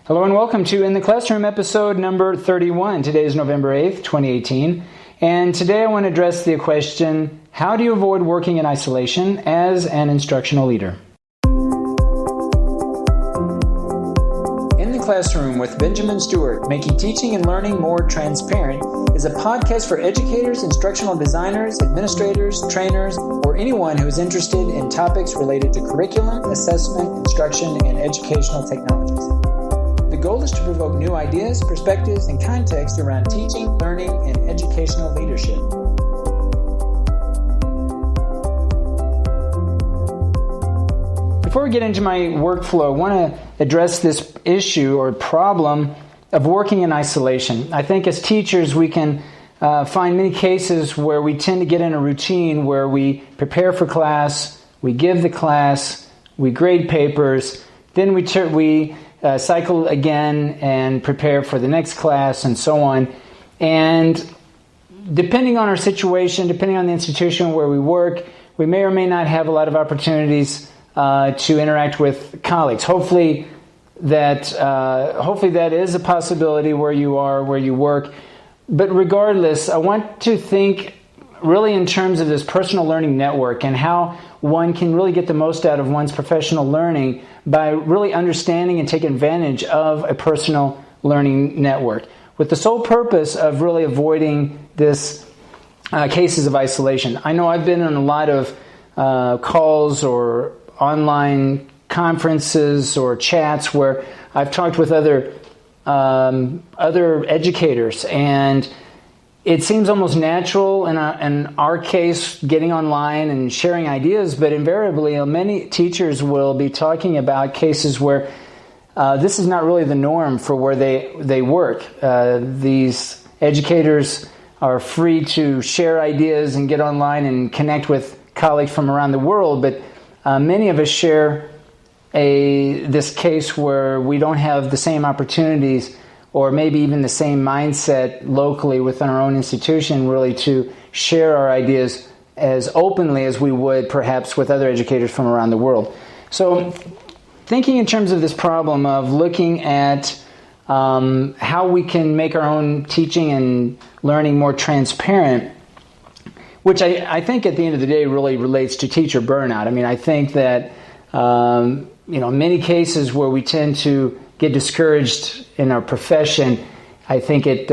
Hello and welcome to In the Classroom episode number 31. Today is November 8th, 2018. And today I want to address the question, how do you avoid working in isolation as an instructional leader? In the Classroom with Benjamin Stewart, making teaching and learning more transparent, is a podcast for educators, instructional designers, administrators, trainers, or anyone who is interested in topics related to curriculum, assessment, instruction, and educational technologies. The goal is to provoke new ideas, perspectives, and context around teaching, learning, and educational leadership. Before we get into my workflow, I want to address this issue or problem of working in isolation. I think as teachers we can find many cases where we tend to get in a routine where we prepare for class, we give the class, we grade papers, then we cycle again and prepare for the next class and so on. And depending on our situation, depending on the institution where we work, we may or may not have a lot of opportunities to interact with colleagues. Hopefully that is a possibility where you are, where you work. But regardless, I want to think really in terms of this personal learning network and how one can really get the most out of one's professional learning by really understanding and taking advantage of a personal learning network with the sole purpose of really avoiding this cases of isolation. I know I've been on a lot of calls or online conferences or chats where I've talked with other educators, and it seems almost natural in our case, getting online and sharing ideas, but invariably many teachers will be talking about cases where this is not really the norm for where they work. These educators are free to share ideas and get online and connect with colleagues from around the world, but many of us share this case where we don't have the same opportunities or maybe even the same mindset locally within our own institution, really to share our ideas as openly as we would perhaps with other educators from around the world. So thinking in terms of this problem of looking at how we can make our own teaching and learning more transparent, which I think at the end of the day really relates to teacher burnout. I mean, I think that in many cases where we tend to get discouraged in our profession, I think it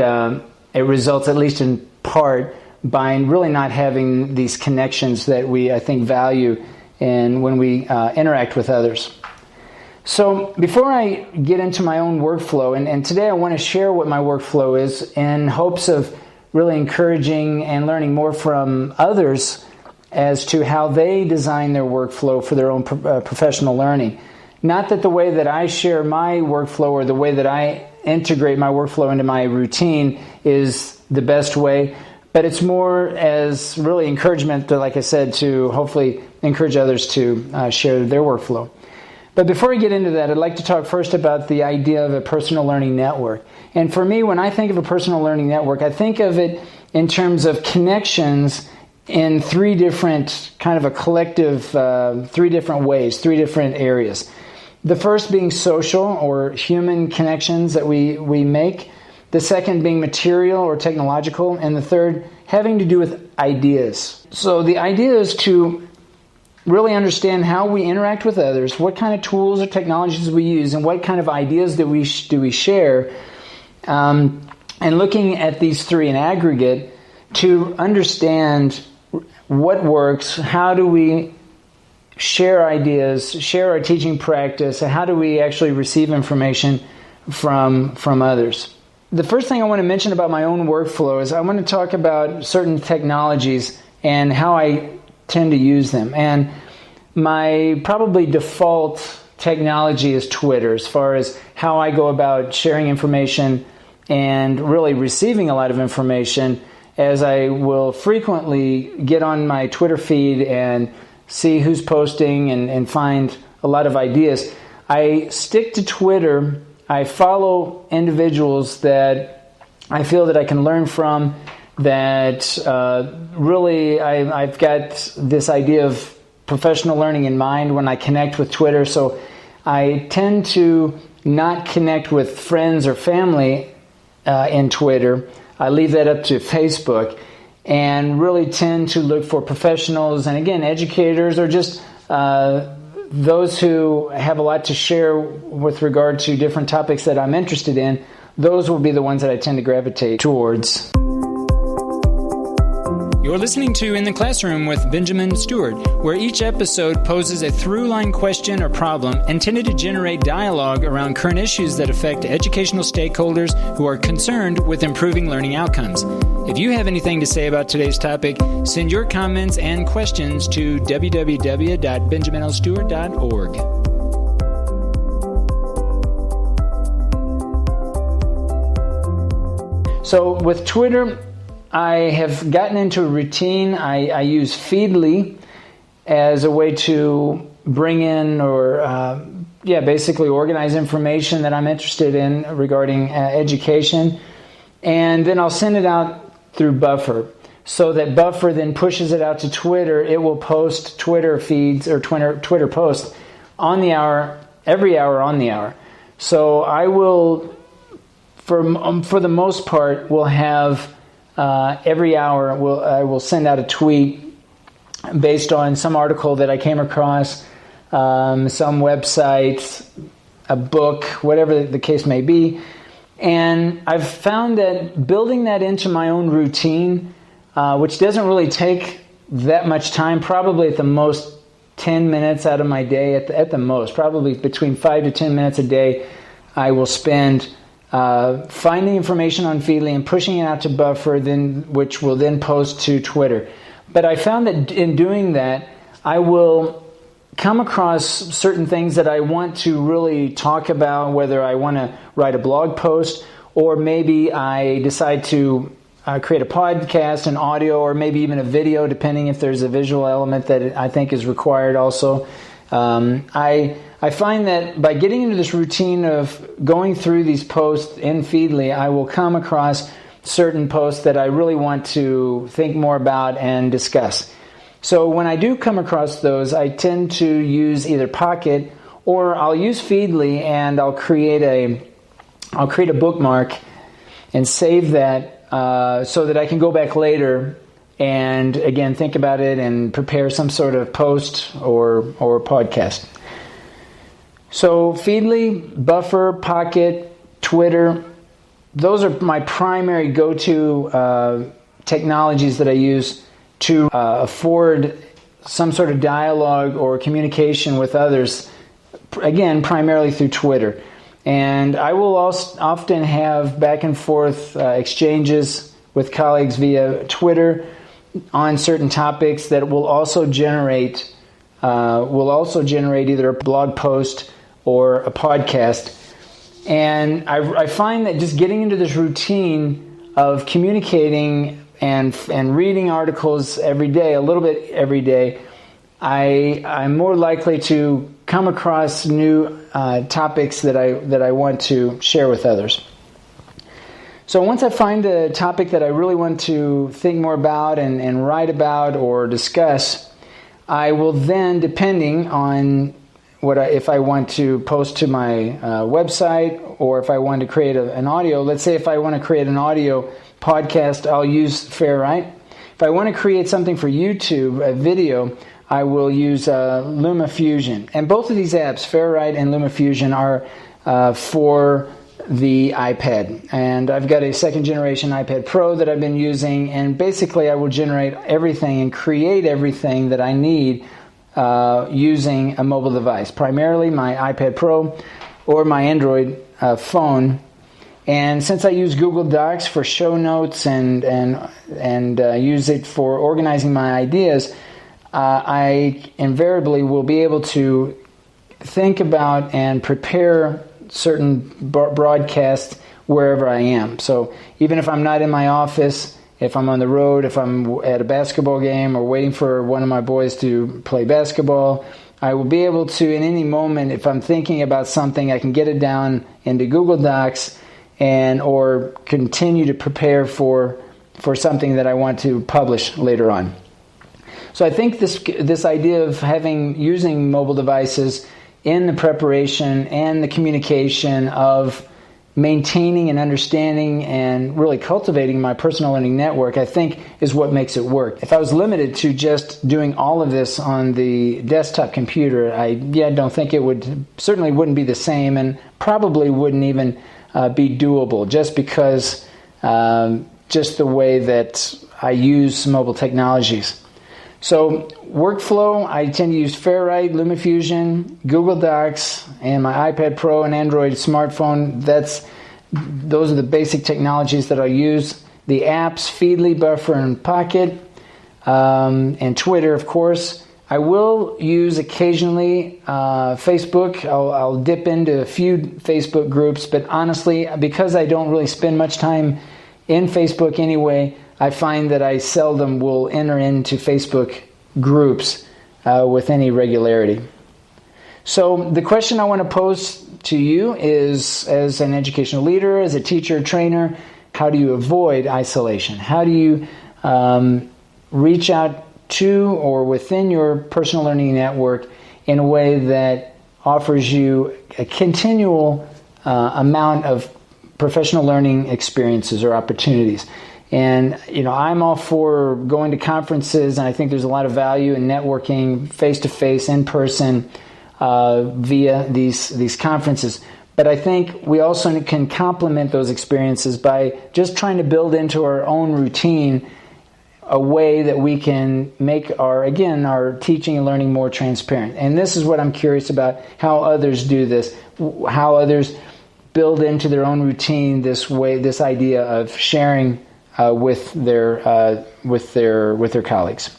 results, at least in part, by really not having these connections that we, I think, value and when we interact with others. So before I get into my own workflow, and today I want to share what my workflow is in hopes of really encouraging and learning more from others as to how they design their workflow for their own professional learning. Not that the way that I share my workflow or the way that I integrate my workflow into my routine is the best way, but it's more as really encouragement, like I said, to hopefully encourage others to share their workflow. But before I get into that, I'd like to talk first about the idea of a personal learning network. And for me, when I think of a personal learning network, I think of it in terms of connections in three different, kind of a collective, three different ways, three different areas. The first being social or human connections that we make. The second being material or technological. And the third having to do with ideas. So the idea is to really understand how we interact with others, what kind of tools or technologies we use, and what kind of ideas do we share. And looking at these three in aggregate to understand what works, how do we share ideas, share our teaching practice, and how do we actually receive information from others. The first thing I want to mention about my own workflow is I want to talk about certain technologies and how I tend to use them. And my probably default technology is Twitter as far as how I go about sharing information and really receiving a lot of information, as I will frequently get on my Twitter feed and see who's posting and find a lot of ideas. I stick to Twitter. I follow individuals that I feel that I can learn from, that really I've got this idea of professional learning in mind when I connect with Twitter. So I tend to not connect with friends or family in Twitter. I leave that up to Facebook, and really tend to look for professionals and, again, educators, or just those who have a lot to share with regard to different topics that I'm interested in. Those will be the ones that I tend to gravitate towards. You're listening to In the Classroom with Benjamin Stewart, where each episode poses a through-line question or problem intended to generate dialogue around current issues that affect educational stakeholders who are concerned with improving learning outcomes. If you have anything to say about today's topic, send your comments and questions to www.benjaminlstewart.org. So with Twitter, I have gotten into a routine. I use Feedly as a way to bring in or basically organize information that I'm interested in regarding education. And then I'll send it out through Buffer, so that Buffer then pushes it out to Twitter. It will post Twitter feeds or Twitter posts on the hour, every hour on the hour. So I will, for the most part, will have every hour I will send out a tweet based on some article that I came across, some website, a book, whatever the case may be. And I've found that building that into my own routine, which doesn't really take that much time, probably at the most 10 minutes out of my day, at the most, probably between 5 to 10 minutes a day, I will spend finding information on Feedly and pushing it out to Buffer, which will then post to Twitter. But I found that in doing that, I will come across certain things that I want to really talk about, whether I want to write a blog post, or maybe I decide to create a podcast, an audio, or maybe even a video, depending if there's a visual element that I think is required also. I find that by getting into this routine of going through these posts in Feedly, I will come across certain posts that I really want to think more about and discuss. So when I do come across those, I tend to use either Pocket, or I'll use Feedly, and I'll create a bookmark and save that so that I can go back later and again think about it and prepare some sort of post or podcast. So Feedly, Buffer, Pocket, Twitter, those are my primary go-to technologies that I use to afford some sort of dialogue or communication with others, again, primarily through Twitter. And I will also often have back and forth exchanges with colleagues via Twitter on certain topics that will also generate either a blog post or a podcast. And I find that just getting into this routine of communicating and reading articles every day, a little bit every day, I'm more likely to come across new topics that I want to share with others. So once I find a topic that I really want to think more about and write about or discuss, I will then, depending on if I want to post to my website, or if I want to create an audio. Let's say if I want to create an audio podcast, I'll use Ferrite. If I want to create something for YouTube, a video, I will use Lumafusion. And both of these apps, Ferrite and Lumafusion, are for the iPad. And I've got a second generation iPad Pro that I've been using, and basically I will generate everything and create everything that I need using a mobile device, primarily my iPad Pro or my Android phone. And since I use Google Docs for show notes and use it for organizing my ideas, I invariably will be able to think about and prepare certain broadcasts wherever I am. So even if I'm not in my office, if I'm on the road, if I'm at a basketball game or waiting for one of my boys to play basketball, I will be able to, in any moment, if I'm thinking about something, I can get it down into Google Docs or continue to prepare for something that I want to publish later on. So I think this idea of using mobile devices in the preparation and the communication of maintaining and understanding and really cultivating my personal learning network, I think, is what makes it work. If I was limited to just doing all of this on the desktop computer, I don't think certainly wouldn't be the same, and probably wouldn't even be doable, just because just the way that I use mobile technologies. So workflow, I tend to use Ferrite, Lumafusion, Google Docs, and my iPad Pro and Android smartphone. Those are the basic technologies that I use. The apps, Feedly, Buffer, and Pocket, and Twitter, of course. I will use occasionally Facebook. I'll dip into a few Facebook groups, but honestly, because I don't really spend much time in Facebook anyway, I find that I seldom will enter into Facebook groups with any regularity. So the question I want to pose to you is, as an educational leader, as a teacher, trainer, how do you avoid isolation? How do you reach out to or within your personal learning network in a way that offers you a continual amount of professional learning experiences or opportunities? And, I'm all for going to conferences, and I think there's a lot of value in networking face-to-face, in person, via these conferences. But I think we also can complement those experiences by just trying to build into our own routine a way that we can make our teaching and learning more transparent. And this is what I'm curious about, how others do this, how others build into their own routine this idea of sharing with their colleagues.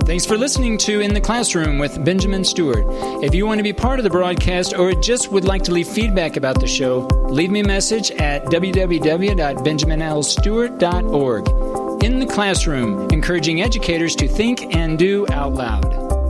Thanks for listening to In the Classroom with Benjamin Stewart. If you want to be part of the broadcast or just would like to leave feedback about the show, leave me a message at www.benjaminlstewart.org. In the Classroom, encouraging educators to think and do out loud.